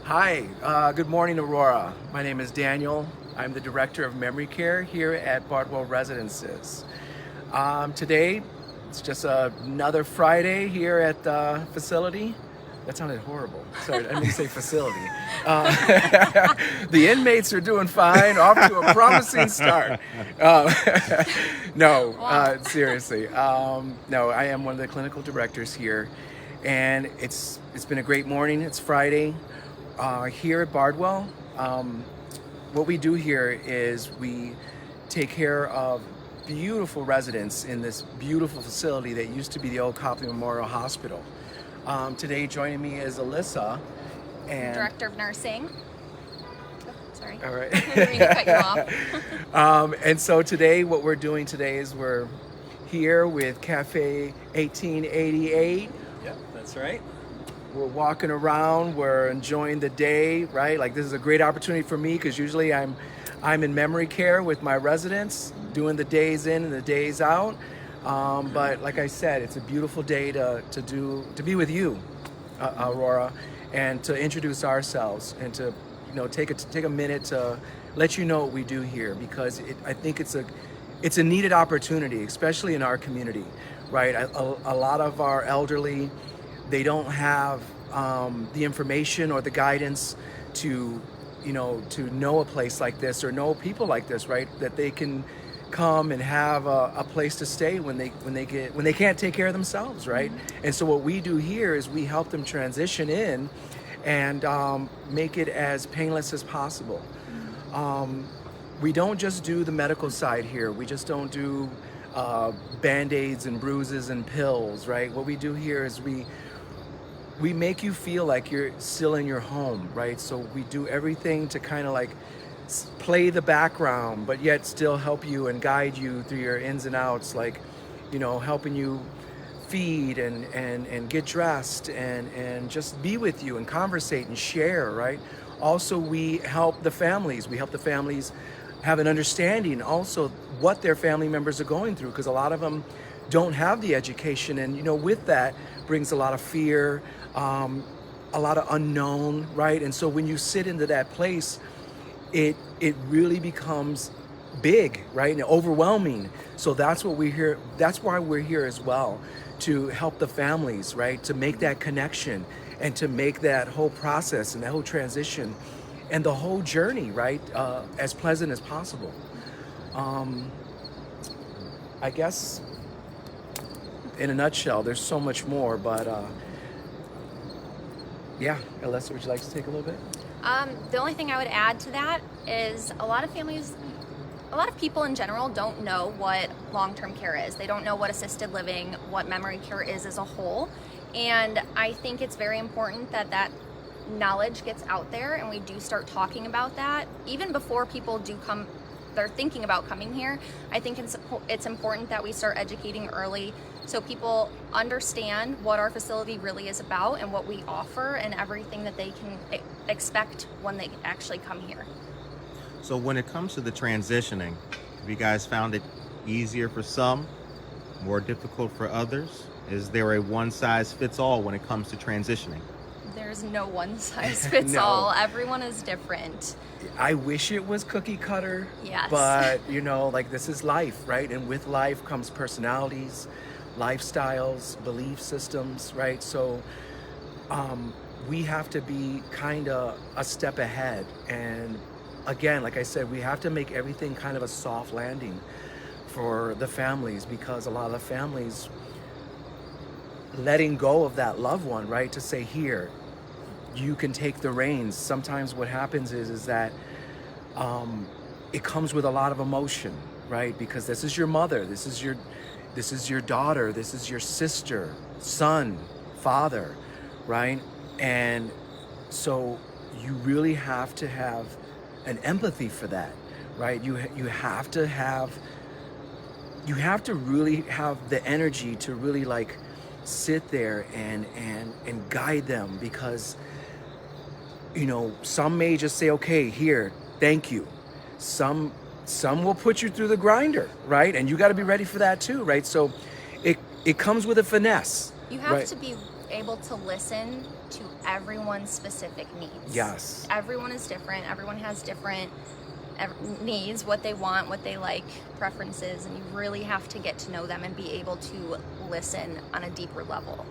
Hi, good morning, Aurora. My name is Daniel. I'm the Director of Memory Care here at Bardwell Residences. Today, it's just another Friday here at the facility. That sounded horrible. Sorry, I didn't mean to say facility. The inmates are doing fine, off to a promising start. No, seriously. No, I am one of the clinical directors here, and it's been a great morning. It's Friday. Here at Bardwell, what we do here is we take care of beautiful residents in this beautiful facility that used to be the old Copley Memorial Hospital. Today joining me is Alyssa, and Director of Nursing. Oh, sorry. all right. I didn't mean to cut you off. And so today, what we're doing today is we're here with Cafe 1888. Yep, that's right. We're walking around, we're enjoying the day, right? Like this is a great opportunity for me because usually I'm in memory care with my residents, doing the days in and the days out. But like I said, it's a beautiful day to be with you, Aurora, and to introduce ourselves and to take a minute to let you know what we do here because I think it's a needed opportunity, especially in our community, right? A lot of our elderly, they don't have the information or the guidance to know a place like this or know people like this, right? That they can come and have a place to stay when they can't take care of themselves, right? And so what we do here is we help them transition in and make it as painless as possible. We don't just do the medical side here. We just don't do band-aids and bruises and pills, right? What we do here is we make you feel like you're still in your home, right? So we do everything to kind of like play the background, but yet still help you and guide you through your ins and outs, like, helping you feed and get dressed and just be with you and conversate and share, right? Also, we help the families. We help the families have an understanding also what their family members are going through, because a lot of them don't have the education, and with that brings a lot of fear, a lot of unknown, right? And so when you sit into that place, it really becomes big, right, and overwhelming. So that's what we're here. That's why we're here as well, to help the families, right, to make that connection and to make that whole process and that whole transition and the whole journey, right, as pleasant as possible. I guess in a nutshell, there's so much more, but yeah, Alyssa, would you like to take a little bit? The only thing I would add to that is a lot of people in general don't know what long-term care is. They don't know what assisted living, what memory care is as a whole. And I think it's very important that knowledge gets out there and we do start talking about that. Even before people do come, they're thinking about coming here, I think it's important that we start educating early so people understand what our facility really is about and what we offer and everything that they can expect when they actually come here. So when it comes to the transitioning, have you guys found it easier for some, more difficult for others? Is there a one-size-fits-all when it comes to transitioning? There's no one size fits No. all. Everyone is different. I wish it was cookie cutter, Yes. but like this is life, right? And with life comes personalities, lifestyles, belief systems, right? So we have to be kind of a step ahead. And again, like I said, we have to make everything kind of a soft landing for the families, because a lot of the families letting go of that loved one, right? To say, here, you can take the reins. Sometimes what happens is that it comes with a lot of emotion, right? Because this is your mother, this is your daughter, this is your sister, son, father, right? And so you really have to have an empathy for that, right? You have to really have the energy to really like sit there and guide them, because some may just say, okay, here, thank you. Some will put you through the grinder, right? And you got to be ready for that too, right? So it comes with a finesse. You have right? to be able to listen to everyone's specific needs. Yes. Everyone is different. Everyone has different needs, what they want, what they like, preferences, and you really have to get to know them and be able to listen on a deeper level.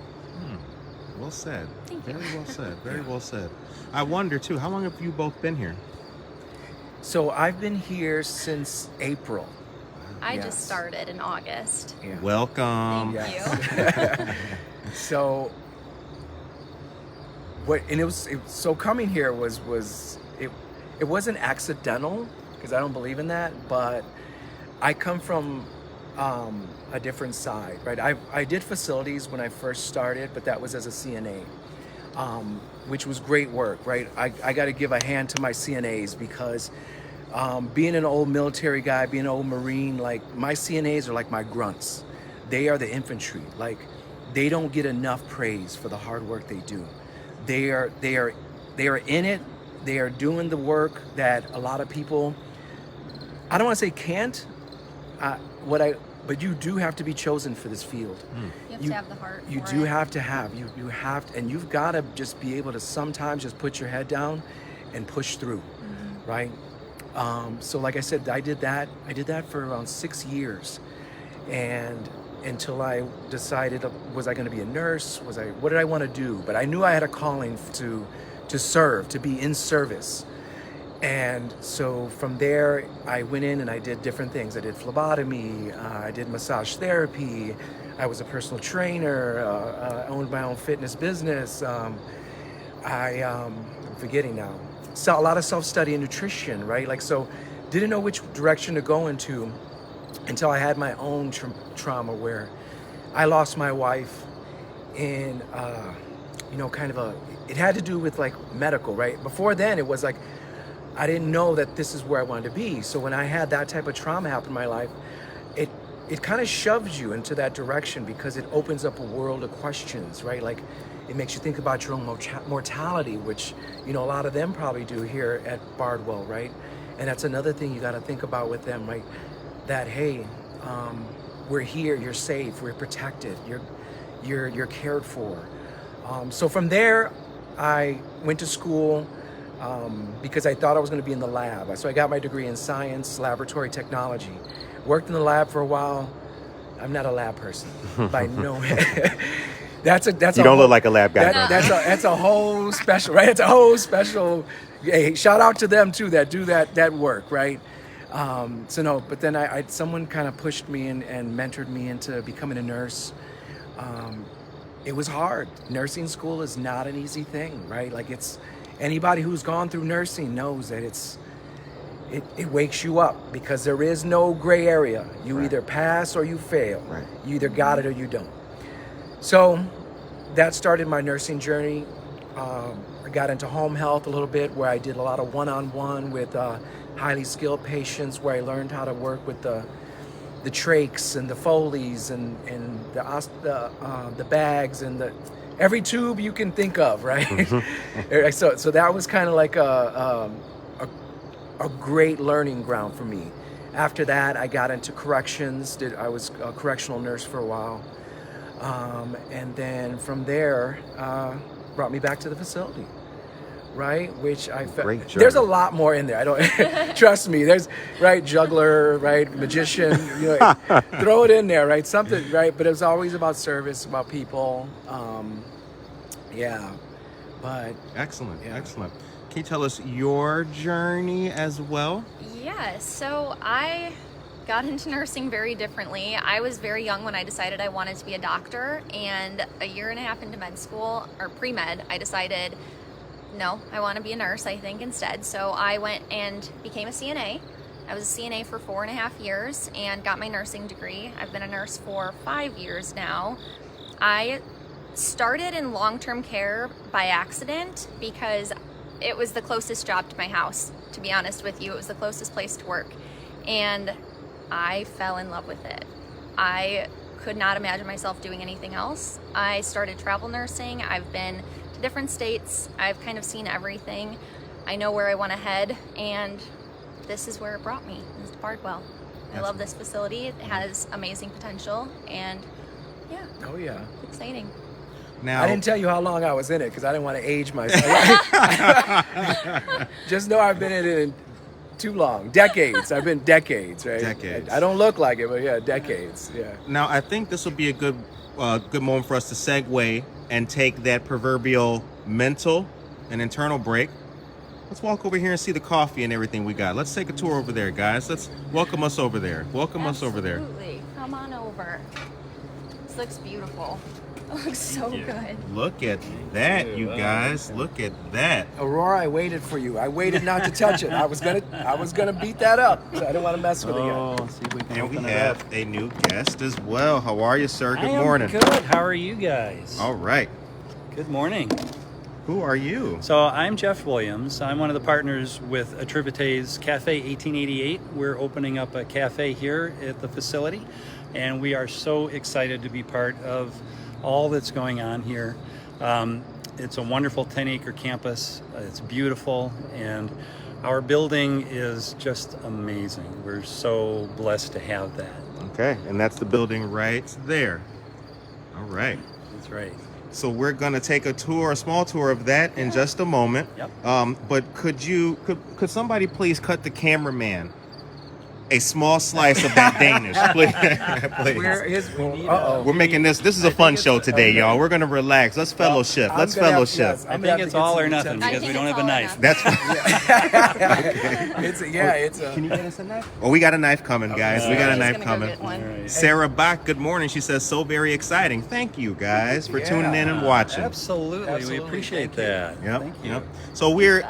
Well said. Thank you. Very well said. Very well said. I wonder too, how long have you both been here? So I've been here since April. I Yes. just started in August. Yeah. Welcome. Thank you. So so coming here was it wasn't accidental, because I don't believe in that, but I come from a different side, right? I did facilities when I first started, but that was as a CNA, which was great work, right? I got to give a hand to my CNAs, because being an old military guy, being an old Marine, like my CNAs are like my grunts. They are the infantry. Like, they don't get enough praise for the hard work they do. They are in it. They are doing the work that a lot of people, I don't want to say can't, but you do have to be chosen for this field. You have to have the heart. You for do it. have to have, you have to, and you've got to just be able to sometimes just put your head down and push through, right? So like I said, I did that for around 6 years, and until I decided, was I going to be a nurse? What did I want to do? But I knew I had a calling to serve, to be in service. And so from there, I went in and I did different things. I did phlebotomy, I did massage therapy, I was a personal trainer, I owned my own fitness business. I'm forgetting now. So a lot of self-study and nutrition, right? Like, so didn't know which direction to go into until I had my own trauma, where I lost my wife in, it had to do with like medical, right? Before then, it was like, I didn't know that this is where I wanted to be. So when I had that type of trauma happen in my life, it kind of shoves you into that direction, because it opens up a world of questions, right? Like, it makes you think about your own mortality, which, a lot of them probably do here at Bardwell, right? And that's another thing you got to think about with them, right? That, hey, we're here, you're safe, we're protected, you're cared for. So from there, I went to school, because I thought I was going to be in the lab. So I got my degree in science, laboratory technology. Worked in the lab for a while. I'm not a lab person by no means. You don't look like a lab guy. That's a whole special, right? It's a whole special. Hey, shout out to them too that do that work, right? But then someone kind of pushed me and mentored me into becoming a nurse. It was hard. Nursing school is not an easy thing, right? Like, anybody who's gone through nursing knows that it wakes you up, because there is no gray area. You either pass or you fail. Right. You either got it or you don't. So that started my nursing journey. I got into home health a little bit, where I did a lot of one-on-one with highly skilled patients, where I learned how to work with the trachs and the Foleys and the bags and every tube you can think of, right? So that was kind of like a great learning ground for me. After that, I got into corrections. I was a correctional nurse for a while. And then from there, brought me back to the facility, right? Which I felt, there's a lot more in there. I don't, trust me, there's, right, juggler, right, magician, throw it in there, right? Something, right? But it was always about service, about people. But. Excellent. Can you tell us your journey as well? Yeah, so I got into nursing very differently. I was very young when I decided I wanted to be a doctor, and a year and a half into med school, or pre-med, I decided, no, I want to be a nurse, I think, instead. So I went and became a CNA. I was a CNA for 4.5 years and got my nursing degree. I've been a nurse for 5 years now. I started in long-term care by accident, because it was the closest job to my house, to be honest with you. It was the closest place to work, and I fell in love with it. I could not imagine myself doing anything else. I started travel nursing. I've been to different states. I've kind of seen everything. I know where I want to head, and this is where it brought me. It's Bardwell. I love this facility. It has amazing potential, and yeah. Oh yeah. It's exciting. Now, I didn't tell you how long I was in it because I didn't want to age myself. Just know I've been in it too long. Decades. I've been decades, right? Decades. I don't look like it, but yeah, decades. Yeah. Now, I think this will be a good moment for us to segue and take that proverbial mental and internal break. Let's walk over here and see the coffee and everything we got. Let's take a tour over there, guys. Let's welcome us over there. Welcome us over there. Absolutely. Come on over. This looks beautiful. It looks so good. Look at that, you guys. Look at that. Aurora, I waited for you. I waited not to touch it. I was gonna beat that up. So I didn't want to mess with it yet. See if we can And we open it have up. a new guest as well. How are you, sir? Good I am morning. Good. How are you guys? All right. Good morning. Who are you? So I'm Jeff Williams. I'm one of the partners with Atrevete's Cafe 1888. We're opening up a cafe here at the facility, and we are so excited to be part of all that's going on here. It's a wonderful 10-acre campus. It's beautiful, and our building is just amazing. We're so blessed to have that. Okay, and that's the building right there. All right. That's right. So we're gonna take a small tour of that in just a moment. Yep. But could somebody please cut the cameraman a small slice of that Danish, please? We're making this is a fun show today, y'all. We're gonna relax. Let's fellowship. I'm Let's gonna have- fellowship. yes, I I'm gonna think have it's to get all some or nothing utensils. because we don't have a knife. That's It's a. Can you get us a knife? Oh, we got a knife coming, guys. We got a She's knife gonna go coming. get one. All right. Sarah Bach, good morning. She says, so very exciting. Thank you, guys, for tuning in and watching. Absolutely. We Absolutely. appreciate Thank you. that. Yep, Thank you. yep. So we're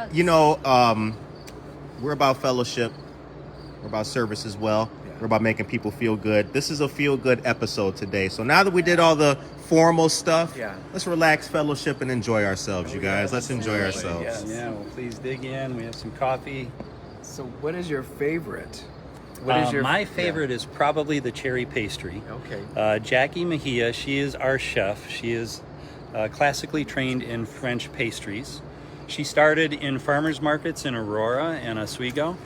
about fellowship. We're about service as well. We're about making people feel good. This is a feel good episode today. So now that we did all the formal stuff, let's relax, fellowship, and enjoy ourselves, you guys. Let's enjoy ourselves. Yes. Yeah, well, please dig in. We have some coffee. So, what is your favorite? My favorite is probably the cherry pastry. Okay. Jackie Mejia, she is our chef. She is classically trained in French pastries. She started in farmers markets in Aurora and Oswego,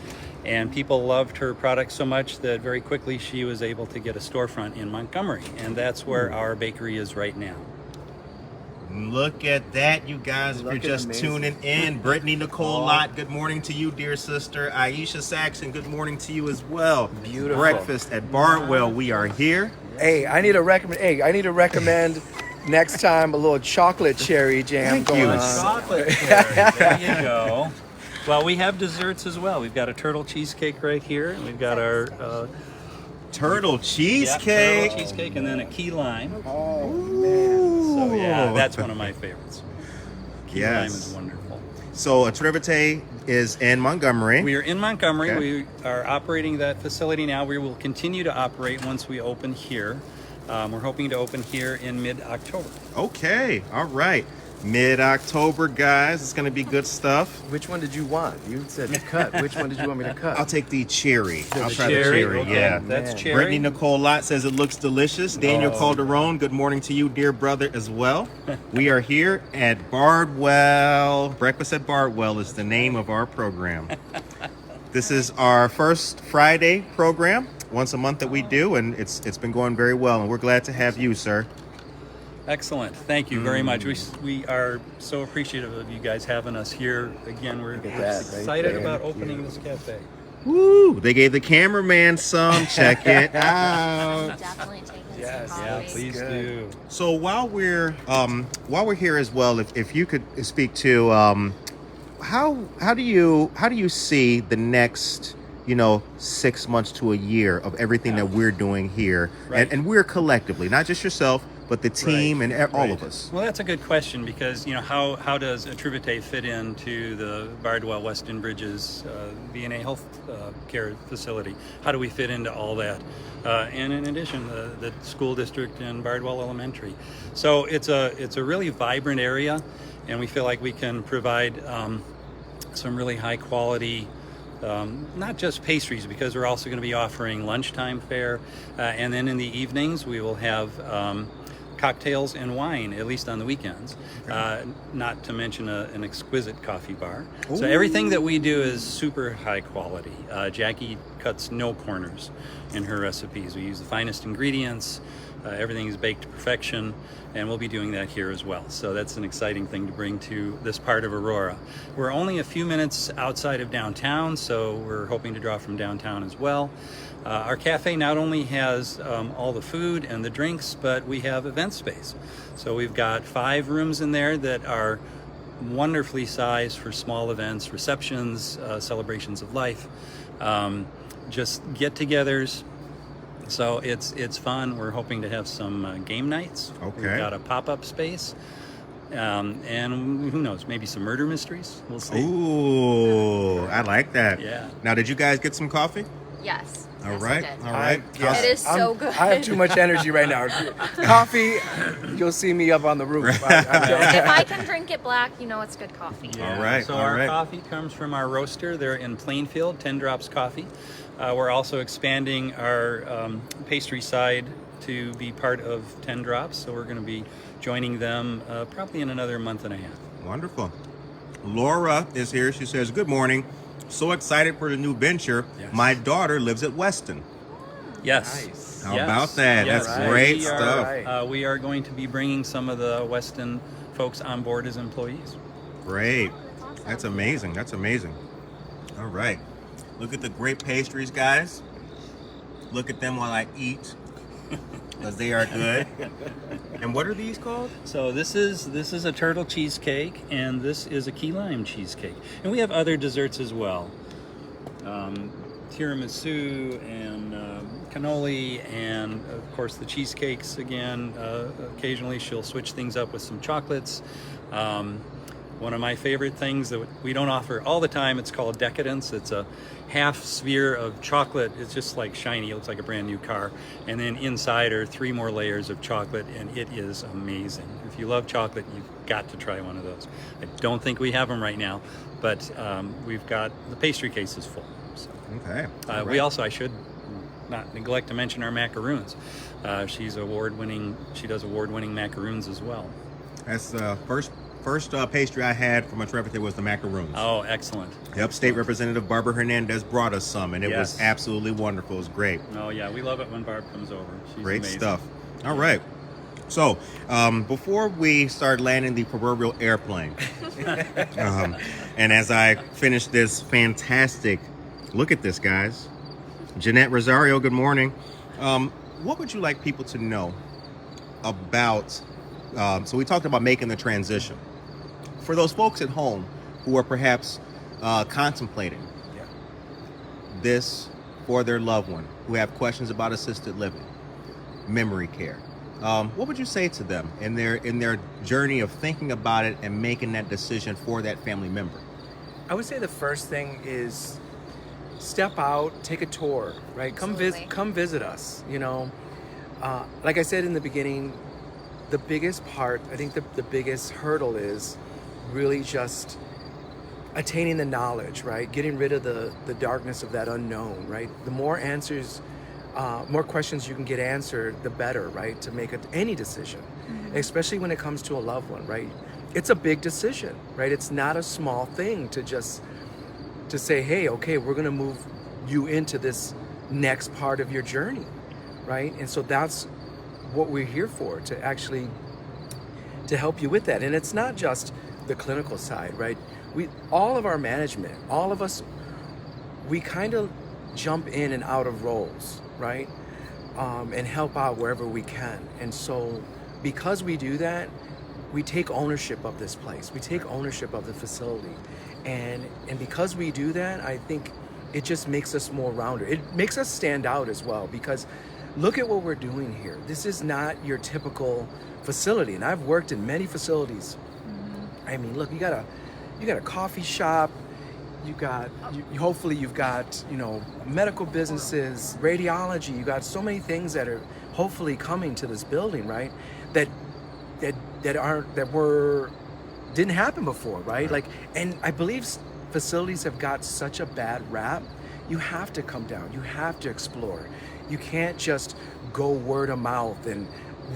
and people loved her product so much that very quickly she was able to get a storefront in Montgomery, and that's where our bakery is right now. Look at that, you guys. If you're just tuning in, Brittany Nicole Lott, good morning to you, dear sister. Aisha Saxon, good morning to you as well. Beautiful. Breakfast at Bardwell. We are here. Hey, I need to recommend next time a little chocolate cherry jam Thank you. going on. Chocolate cherry. There you go. Well, we have desserts as well. We've got a turtle cheesecake right here, and we've got our Turtle cheesecake. turtle cheesecake, and then a key lime. Oh, man. So yeah, that's one of my favorites. Key lime Yes. is wonderful. So Atrevete is in Montgomery. We are in Montgomery. Okay. We are operating that facility now. We will continue to operate once we open here. We're hoping to open here in mid-October. Okay, all right. Mid-October, guys. It's going to be good stuff. Which one did you want? You said cut. Which one did you want me to cut? I'll take the cherry. I'll try the cherry, okay. yeah. That's Man. cherry. Brittany Nicole Lott says it looks delicious. Daniel Calderon, good morning to you, dear brother, as well. We are here at Bardwell. Breakfast at Bardwell is the name of our program. This is our first Friday program, once a month that we do, and it's been going very well, and we're glad to have you, sir. Excellent. Thank you very much. We are so appreciative of you guys having us here. Again, we're at that right excited there. about opening this cafe. Woo! They gave the cameraman some. Check it out. Definitely taking Yes. some Yeah, coffee. please good. do. So while we're here as well, if you could speak to how do you see the next 6 months to a year of everything that we're doing here, Right. and we're collectively, not just yourself, but the team and all of us. Well, that's a good question because how does Atrevete fit into the Bardwell Weston Bridges VNA health care facility? How do we fit into all that? And in addition, the school district and Bardwell Elementary. So it's a really vibrant area, and we feel like we can provide some really high quality. Not just pastries, because we're also going to be offering lunchtime fare, and then in the evenings we will have cocktails and wine, at least on the weekends. Not to mention an exquisite coffee bar. So everything that we do is super high quality. Jackie cuts no corners in her recipes. We use the finest ingredients. Everything is baked to perfection, and we'll be doing that here as well. So that's an exciting thing to bring to this part of Aurora. We're only a few minutes outside of downtown, so we're hoping to draw from downtown as well. Our cafe not only has all the food and the drinks, but we have event space. So we've got 5 rooms in there that are wonderfully sized for small events, receptions, celebrations of life, just get-togethers. So it's fun. We're hoping to have some game nights. Okay. We've got a pop-up space, and who knows, maybe some murder mysteries. We'll see. Ooh, I like that. Yeah. Now, did you guys get some coffee? Yes. All Yes, right. I did. All right. Yes. It is so good. I have too much energy right now. Coffee, you'll see me up on the roof. If I can drink it black, you know it's good coffee. Yeah. All right, So all our right. coffee comes from our roaster. They're in Plainfield, 10 Drops Coffee. We're also expanding our pastry side to be part of 10 Drops. So we're going to be joining them probably in another month and a half. Wonderful. Laura is here. She says, good morning. So excited for the new venture. Yes. My daughter lives at Weston. Yes. Nice. How about that? Yes. That's Right. great We stuff. Right. We are going to be bringing some of the Weston folks on board as employees. Great. Awesome. That's amazing. That's amazing. All right. Look at the great pastries, guys. Look at them while I eat, because they are good. And what are these called? So this is a turtle cheesecake, and this is a key lime cheesecake, and we have other desserts as well, tiramisu and cannoli, and of course the cheesecakes. Again, occasionally she'll switch things up with some chocolates. One of my favorite things that we don't offer all the time, it's called Decadence. It's a half sphere of chocolate. It's just like shiny. It looks like a brand new car. And then inside are 3 more layers of chocolate, and it is amazing. If you love chocolate, you've got to try one of those. I don't think we have them right now, but we've got the pastry case is full. So, Okay. All we right. also, I should not neglect to mention our macaroons. She does award-winning macaroons as well. That's the first pastry I had from Atrevete was the macaroons. Oh, excellent. Yep, State Representative Barbara Hernandez brought us some, and it was Yes. absolutely wonderful. It was great. Oh yeah, we love it when Barb comes over. She's Great amazing. stuff. All right. So, before we start landing the proverbial airplane, and as I finish this fantastic, look at this, guys. Jeanette Rosario, good morning. What would you like people to know about, so we talked about making the transition. For those folks at home who are perhaps contemplating Yeah. this for their loved one, who have questions about assisted living, memory care, what would you say to them in their journey of thinking about it and making that decision for that family member? I would say the first thing is step out, take a tour, right? Absolutely. Come visit us. You know, like I said in the beginning, the biggest part, I think the biggest hurdle is really just attaining the knowledge, right? Getting rid of the darkness of that unknown, right? The more answers, more questions you can get answered, the better, right? To make any decision, especially when it comes to a loved one, right? It's a big decision, right? It's not a small thing to say, hey, okay, we're gonna move you into this next part of your journey, right? And so that's what we're here for, to actually to help you with that. And it's not just the clinical side, right? All of our management, all of us, we kind of jump in and out of roles, right? And help out wherever we can. And so because we do that, we take ownership of this place. We take ownership of the facility. And because we do that, I think it just makes us more rounded. It makes us stand out as well, because look at what we're doing here. This is not your typical facility. And I've worked in many facilities. I mean, look, you got a coffee shop, hopefully you've got, medical businesses, radiology, you got so many things that are hopefully coming to this building, right? That didn't happen before, right? Like, and I believe facilities have got such a bad rap. You have to come down, you have to explore. You can't just go word of mouth and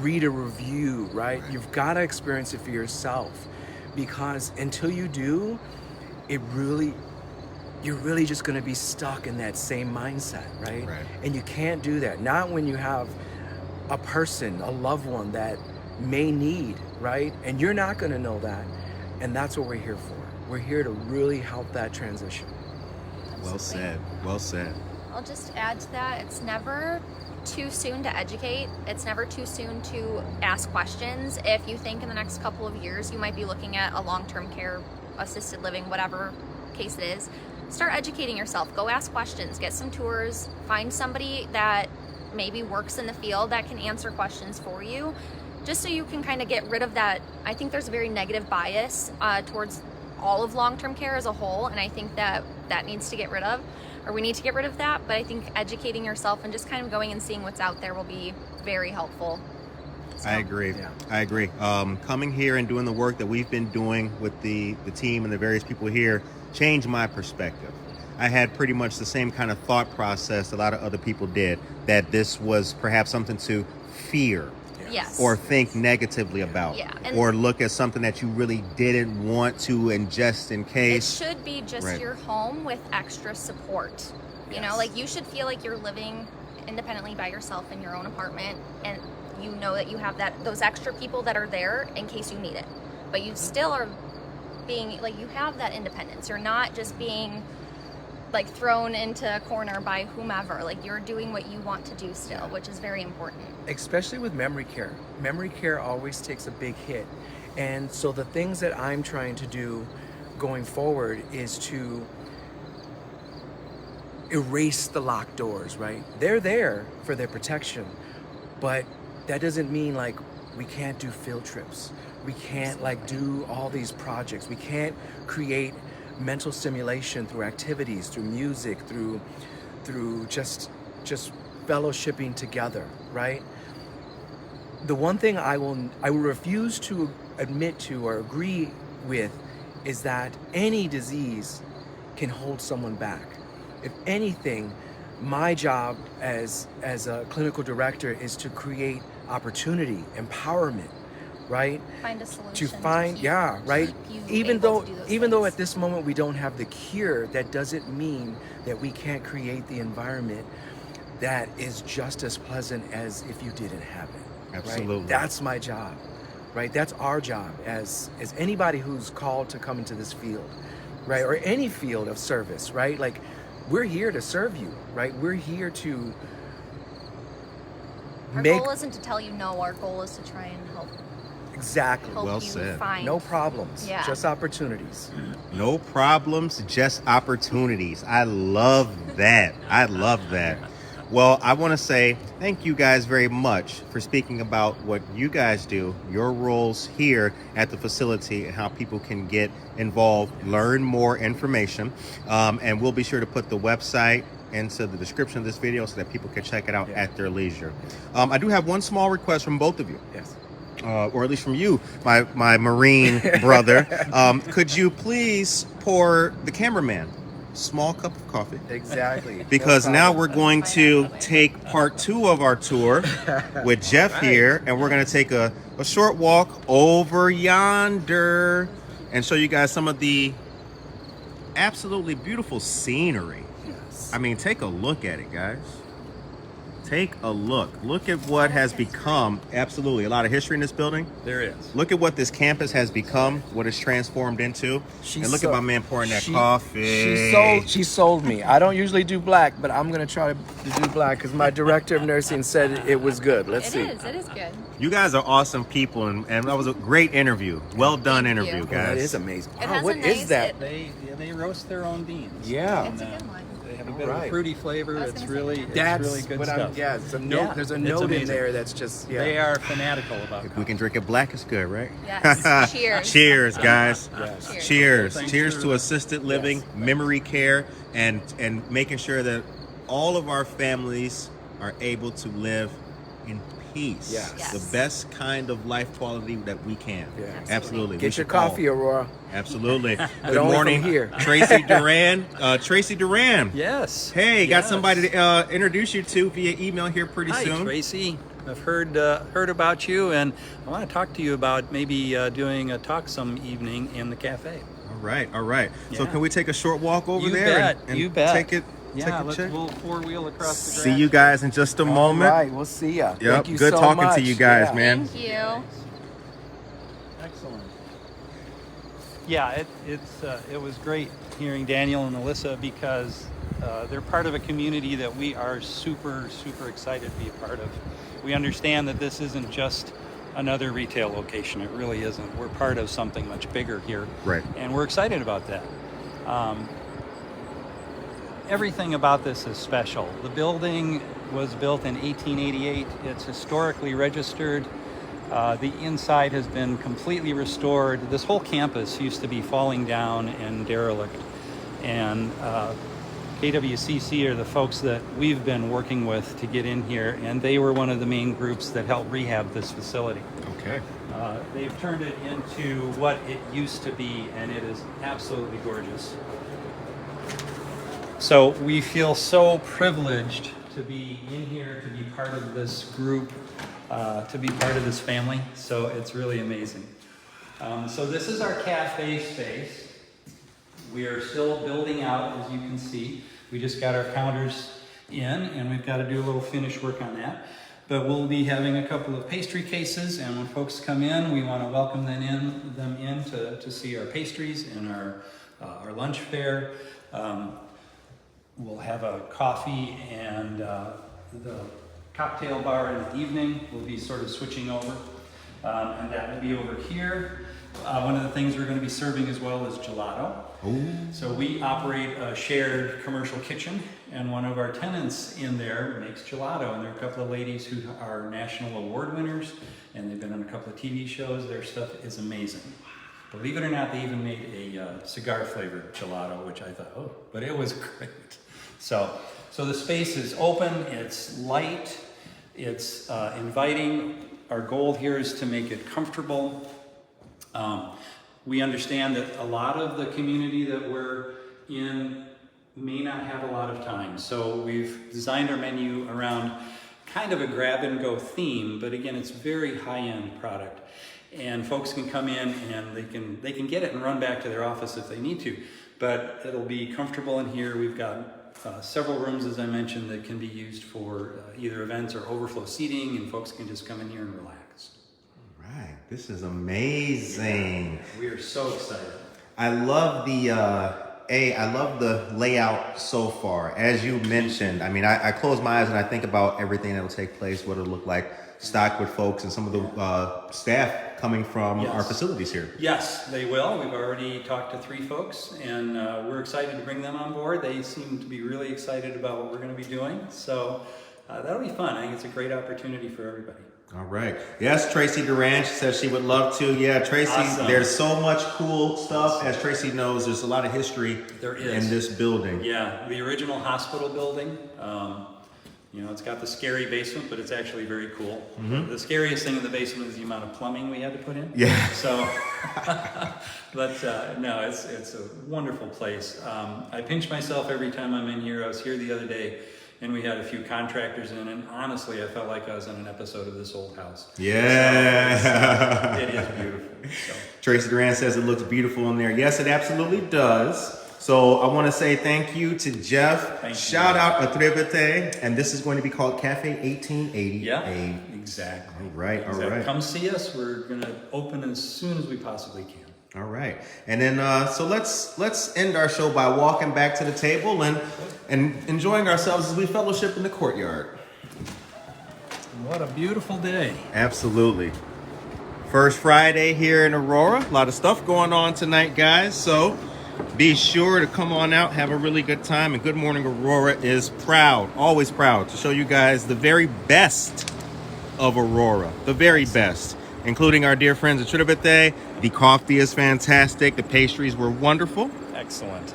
read a review, right? You've got to experience it for yourself, because until you do, you're really just going to be stuck in that same mindset, right? Right. And you can't do that. Not when you have a person, a loved one that may need, right? And you're not going to know that. And that's what we're here for. We're here to really help that transition. Well said. Well said. I'll just add to that, it's never too soon to educate. It's never too soon to ask questions. If you think in the next couple of years you might be looking at a long-term care, assisted living, whatever case it is, start educating yourself. Go ask questions, get some tours, find somebody that maybe works in the field that can answer questions for you, just so you can kind of get rid of that. I think there's a very negative bias towards all of long-term care as a whole, and I think that needs to get rid of, or we need to get rid of that. But I think educating yourself and just kind of going and seeing what's out there will be very helpful. So, I agree. Yeah. I agree. Coming here and doing the work that we've been doing with the team and the various people here changed my perspective. I had pretty much the same kind of thought process a lot of other people did, that this was perhaps something to fear. Yes. Or think negatively about, Yeah, and or look at something that you really didn't want to ingest in it case. should be just Right. your home with extra support. You know, Yes. like you should feel like you're living independently by yourself in your own apartment, and you know that you have those extra people that are there in case you need it. But you still are being like, you have that independence. You're not just being like thrown into a corner by whomever. Like, you're doing what you want to do still, which is very important. Especially with memory care. Memory care always takes a big hit. And so the things that I'm trying to do going forward is to erase the locked doors, right? They're there for their protection, but that doesn't mean like we can't do field trips. We can't like do all these projects. We can't create mental stimulation through activities, through music, through just fellowshipping together, right? The one thing I will refuse to admit to or agree with is that any disease can hold someone back. If anything, my job as a clinical director is to create opportunity, empowerment, right? Find a solution. To find, keep- yeah, right. keep you Even able though to do those even though things. at this moment we don't have the cure, that doesn't mean that we can't create the environment that is just as pleasant as if you didn't have it. right? Absolutely. That's my job, right? That's our job as anybody who's called to come into this field, right? Or any field of service, right? Like, we're here to serve you, right? We're here to Our make goal isn't to tell you no. Our goal is to try and help exactly Well you said. find no problems, Yeah. just opportunities. No problems, just opportunities. I love that. I love that. Well, I want to say thank you guys very much for speaking about what you guys do, your roles here at the facility, and how people can get involved, learn more information. And we'll be sure to put the website into the description of this video so that people can check it out Yeah. at their leisure. I do have one small request from both of you. Yes. Or at least from you, my Marine brother. Could you please pour the cameraman a small cup of coffee? Exactly. Because No now problem. we're going to take part 2 of our tour with Jeff here, and we're going to take a short walk over yonder and show you guys some of the absolutely beautiful scenery. Yes. I mean, take a look at it, guys. Take a look. Look at what has become absolutely a lot of history in this building. There is. Look at what this campus has become, what it's transformed into. She And look so- at my man pouring that she- coffee. She sold me. I don't usually do black, but I'm gonna try to do black because my director of nursing said it was good. Let's see. It is good. You guys are awesome people, and that was a great interview. Well done Thank interview, you. Oh, guys. that is amazing. It Wow, has what a is nice- that? They roast their own beans. Yeah. It's a good one. They have a bit of a Alright. fruity flavor. I was It's gonna say really, that. it's really good what stuff. yeah, it's a note. Yeah, There's a it's note in amazing. there that's just They are fanatical about If we can drink it black, it's good, right? Yes. Cheers. Cheers, guys. Yes. Cheers. Thanks Cheers for- to assisted living, memory care, and making sure that all of our families are able to live in peace. Yes. Yes. The best kind of life quality that we can. Yeah. Absolutely. We Get your should all- coffee, Aurora. Absolutely. Good only from morning, here. Tracy Duran. Tracy Duran. Yes. Hey, got Yes. somebody to introduce you to via email here pretty Hi, soon. Tracy. I've heard about you, and I want to talk to you about maybe doing a talk some evening in the cafe. All right. So Yeah. can we take a short walk over You there bet, and you bet. take it Yeah, a check. we'll four-wheel across the See grass. you guys in just a moment. All right, we'll see ya. Yep, Thank you good so talking much. to you guys, Yeah. man. Thank you. Excellent. Yeah, it was great hearing Daniel and Alyssa because they're part of a community that we are super excited to be a part of. We understand that this isn't just another retail location. It really isn't. We're part of something much bigger here. Right. And we're excited about that. Everything about this is special. The building was built in 1888. It's historically registered. The inside has been completely restored. This whole campus used to be falling down and derelict. And KWCC are the folks that we've been working with to get in here, and they were one of the main groups that helped rehab this facility. Okay. They've turned it into what it used to be, and it is absolutely gorgeous. So we feel so privileged to be in here, to be part of this group, to be part of this family. So it's really amazing. So this is our cafe space. We are still building out, as you can see. We just got our counters in, and we've got to do a little finish work on that. But we'll be having a couple of pastry cases, and when folks come in, we want to welcome them in to see our pastries and our lunch fare. We'll have a coffee and the cocktail bar in the evening. We'll be sort of switching over, and that will be over here. One of the things we're going to be serving as well is gelato. Ooh. So we operate a shared commercial kitchen, and one of our tenants in there makes gelato, and there are a couple of ladies who are national award winners, and they've been on a couple of TV shows. Their stuff is amazing. Believe it or not, they even made a cigar flavored gelato, which I thought, oh, but it was great. So the space is open, it's light, it's inviting. Our goal here is to make it comfortable. We understand that a lot of the community that we're in may not have a lot of time. So we've designed our menu around kind of a grab and go theme, but again, it's very high-end product. And folks can come in and they can get it and run back to their office if they need to. But it'll be comfortable in here. We've got several rooms, as I mentioned, that can be used for either events or overflow seating, and folks can just come in here and relax. Right. This is amazing. We are so excited. I love I love the layout so far. As you mentioned, I mean, I close my eyes and I think about everything that will take place, what it'll look like, stocked with folks and some of the staff coming from our facilities here. Yes, they will. We've already talked to 3 folks, and we're excited to bring them on board. They seem to be really excited about what we're going to be doing. So that'll be fun. I think it's a great opportunity for everybody. All right. Yes, Tracy Duran, she says she would love to. Yeah, Tracy, Awesome. There's so much cool stuff. As Tracy knows, there's a lot of history There is. in this building. Yeah, the original hospital building. It's got the scary basement, but it's actually very cool. Mm-hmm. The scariest thing in the basement is the amount of plumbing we had to put in. Yeah. So, but no, it's a wonderful place. I pinch myself every time I'm in here. I was here the other day, and we had a few contractors in, and honestly, I felt like I was in an episode of This Old House. Yeah. So it is beautiful. So. Tracy Duran says it looks beautiful in there. Yes, it absolutely does. So I want to say thank you to Jeff. Thank you. Shout out Atrevete. And this is going to be called Cafe 1888. Yeah, exactly. All right, all right. Come see us. We're going to open as soon as we possibly can. All right. And then, so let's end our show by walking back to the table and enjoying ourselves as we fellowship in the courtyard. What a beautiful day. Absolutely. First Friday here in Aurora. A lot of stuff going on tonight, guys. So be sure to come on out, have a really good time. And Good Morning Aurora is proud, always proud, to show you guys the very best of Aurora. The very best, including our dear friends at Atrevete. The coffee is fantastic. The pastries were wonderful. Excellent.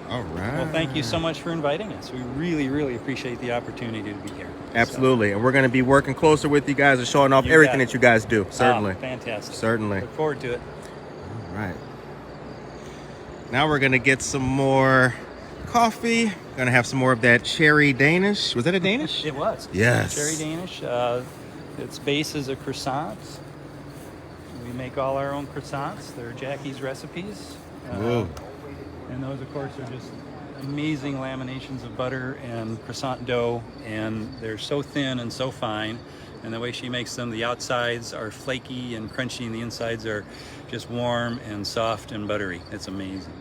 All right. Well, thank you so much for inviting us. We really, really appreciate the opportunity to be here. Absolutely. And we're going to be working closer with you guys and showing off everything that you guys do. Certainly. Fantastic. Certainly. Look forward to it. All right. Now we're going to get some more coffee. Going to have some more of that cherry Danish. Was that a Danish? It was. Yes. Cherry Danish. Its base is a croissant. We make all our own croissants. They're Jackie's recipes. Whoa. And those, of of course, are just amazing laminations of butter and croissant dough, and they're so thin and so fine. And the way she makes them, the outsides are flaky and crunchy, and the insides are just warm and soft and buttery. It's amazing.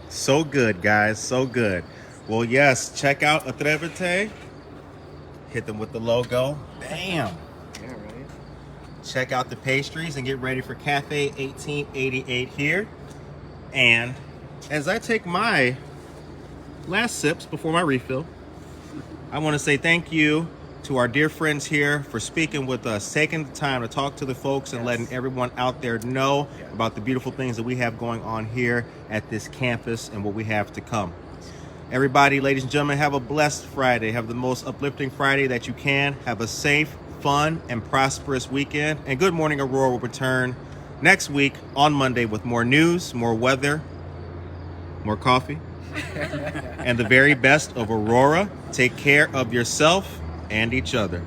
So good, guys. So good. Well, yes, check out Atrevete. Hit them with the logo. Bam. Yeah, right. Check out the pastries and get ready for Cafe 1888 here. And as I take my last sips before my refill, I want to say thank you to our dear friends here for speaking with us, taking the time to talk to the folks and letting everyone out there know about the beautiful things that we have going on here at this campus and what we have to come. Everybody, ladies and gentlemen, have a blessed Friday. Have the most uplifting Friday that you can. Have a safe, fun, and prosperous weekend. And Good Morning Aurora will return next week on Monday with more news, more weather, more coffee, and the very best of Aurora. Take care of yourself and each other.